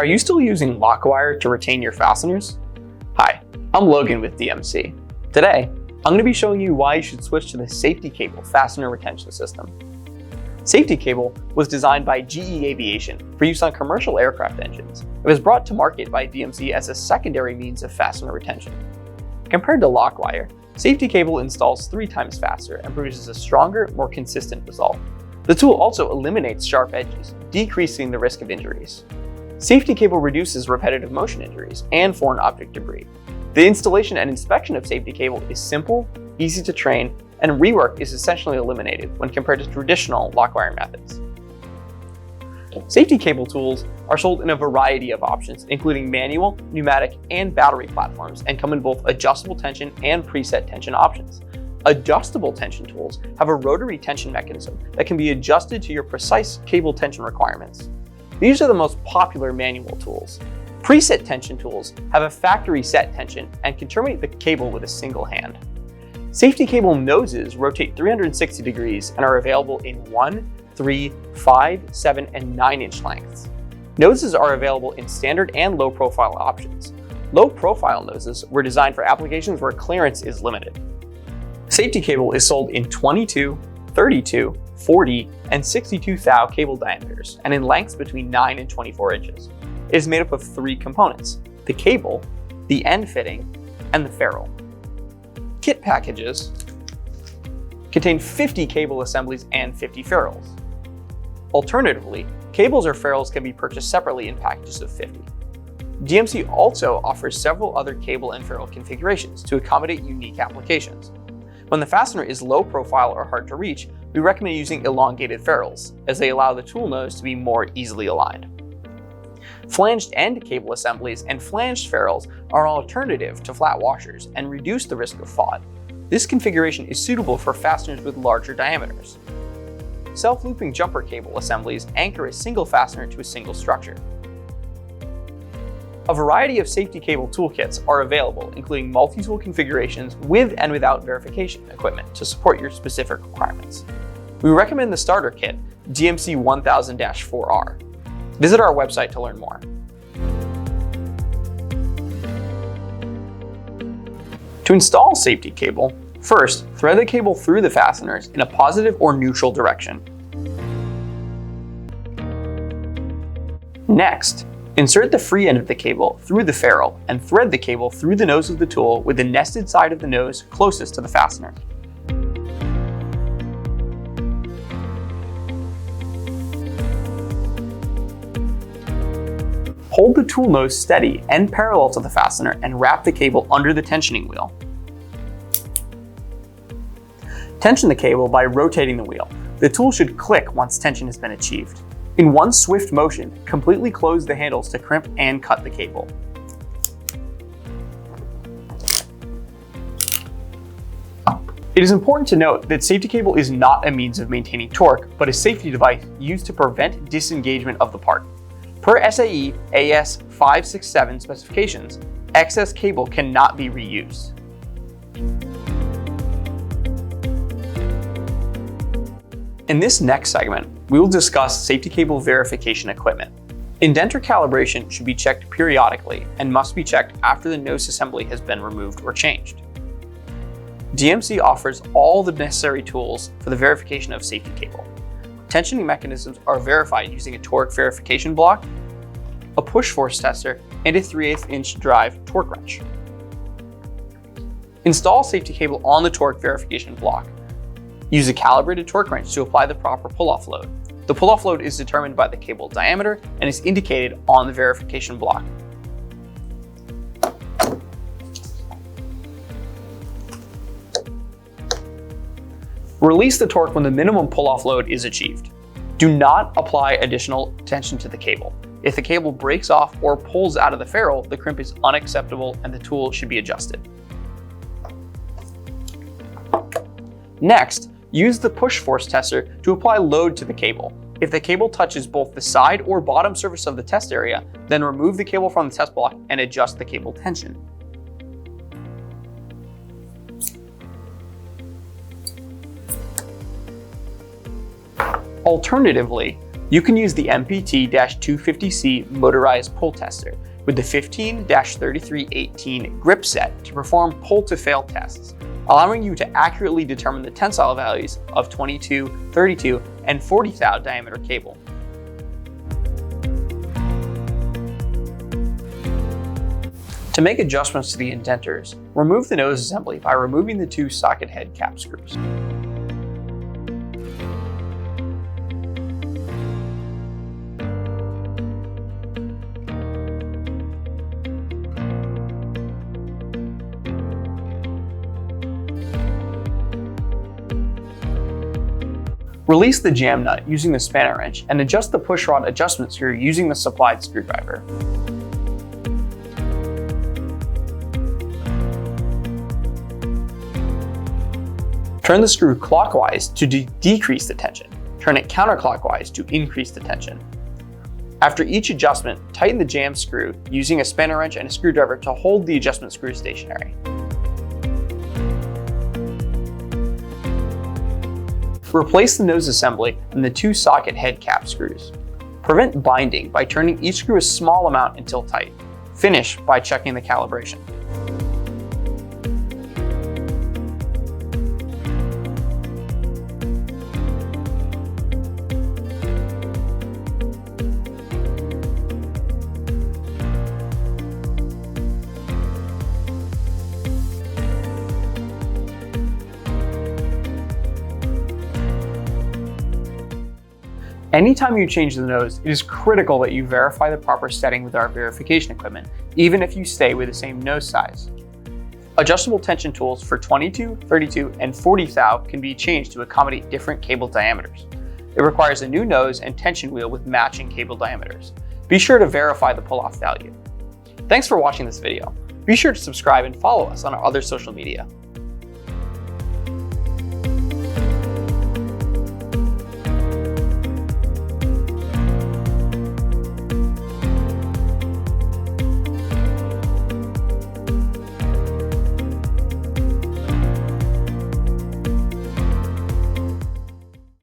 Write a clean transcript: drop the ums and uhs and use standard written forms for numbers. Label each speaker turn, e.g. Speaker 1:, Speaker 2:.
Speaker 1: Are you still using lock wire to retain your fasteners? Hi, I'm Logan with DMC. Today, I'm going to be showing you why you should switch to the safety cable fastener retention system. Safety cable was designed by GE Aviation for use on commercial aircraft engines. It was brought to market by DMC as a secondary means of fastener retention. Compared to lock wire, safety cable installs 3 times faster and produces a stronger, more consistent result. The tool also eliminates sharp edges, decreasing the risk of injuries. Safety cable reduces repetitive motion injuries and foreign object debris. The installation and inspection of safety cable is simple, easy to train, and rework is essentially eliminated when compared to traditional lock wire methods. Safety cable tools are sold in a variety of options, including manual, pneumatic, and battery platforms, and come in both adjustable tension and preset tension options. Adjustable tension tools have a rotary tension mechanism that can be adjusted to your precise cable tension requirements. These are the most popular manual tools. Preset tension tools have a factory set tension and can terminate the cable with a single hand. Safety cable noses rotate 360 degrees and are available in 1, 3, 5, 7, and 9-inch lengths. Noses are available in standard and low profile options. Low profile noses were designed for applications where clearance is limited. Safety cable is sold in 22, 32, 40, and 62 thou cable diameters, and in lengths between 9 and 24 inches. It is made up of 3 components: the cable, the end fitting, and the ferrule. Kit packages contain 50 cable assemblies and 50 ferrules. Alternatively, cables or ferrules can be purchased separately in packages of 50. DMC also offers several other cable and ferrule configurations to accommodate unique applications. When the fastener is low profile or hard to reach, we recommend using elongated ferrules, as they allow the tool nose to be more easily aligned. Flanged end cable assemblies and flanged ferrules are an alternative to flat washers and reduce the risk of fault. This configuration is suitable for fasteners with larger diameters. Self-looping jumper cable assemblies anchor a single fastener to a single structure. A variety of safety cable toolkits are available, including multi-tool configurations with and without verification equipment to support your specific requirements. We recommend the starter kit, DMC 1000-4R. Visit our website to learn more. To install safety cable, first, thread the cable through the fasteners in a positive or neutral direction. Next, insert the free end of the cable through the ferrule and thread the cable through the nose of the tool with the nested side of the nose closest to the fastener. Hold the tool nose steady and parallel to the fastener and wrap the cable under the tensioning wheel. Tension the cable by rotating the wheel. The tool should click once tension has been achieved. In one swift motion, completely close the handles to crimp and cut the cable. It is important to note that safety cable is not a means of maintaining torque, but a safety device used to prevent disengagement of the part. Per SAE AS567 specifications, excess cable cannot be reused. In this next segment, we will discuss safety cable verification equipment. Indenter calibration should be checked periodically and must be checked after the nose assembly has been removed or changed. DMC offers all the necessary tools for the verification of safety cable. Tensioning mechanisms are verified using a torque verification block, a push force tester, and a 3/8-inch drive torque wrench. Install safety cable on the torque verification block. Use a calibrated torque wrench to apply the proper pull-off load. The pull-off load is determined by the cable diameter and is indicated on the verification block. Release the torque when the minimum pull-off load is achieved. Do not apply additional tension to the cable. If the cable breaks off or pulls out of the ferrule, the crimp is unacceptable and the tool should be adjusted. Next, use the push force tester to apply load to the cable. If the cable touches both the side or bottom surface of the test area, then remove the cable from the test block and adjust the cable tension. Alternatively, You can use the MPT-250C motorized pull tester with the 15-3318 grip set to perform pull-to-fail tests, allowing you to accurately determine the tensile values of 22, 32, and 40 thou diameter cable. To make adjustments to the indenters, remove the nose assembly by removing the two socket head cap screws. Release the jam nut using the spanner wrench and adjust the pushrod adjustment screw using the supplied screwdriver. Turn the screw clockwise to decrease the tension. Turn it counterclockwise to increase the tension. After each adjustment, tighten the jam screw using a spanner wrench and a screwdriver to hold the adjustment screw stationary. Replace the nose assembly and the two socket head cap screws. Prevent binding by turning each screw a small amount until tight. Finish by checking the calibration. Anytime you change the nose, it is critical that you verify the proper setting with our verification equipment, even if you stay with the same nose size. Adjustable tension tools for 22, 32, and 40 thou can be changed to accommodate different cable diameters. It requires a new nose and tension wheel with matching cable diameters. Be sure to verify the pull-off value. Thanks for watching this video. Be sure to subscribe and follow us on our other social media.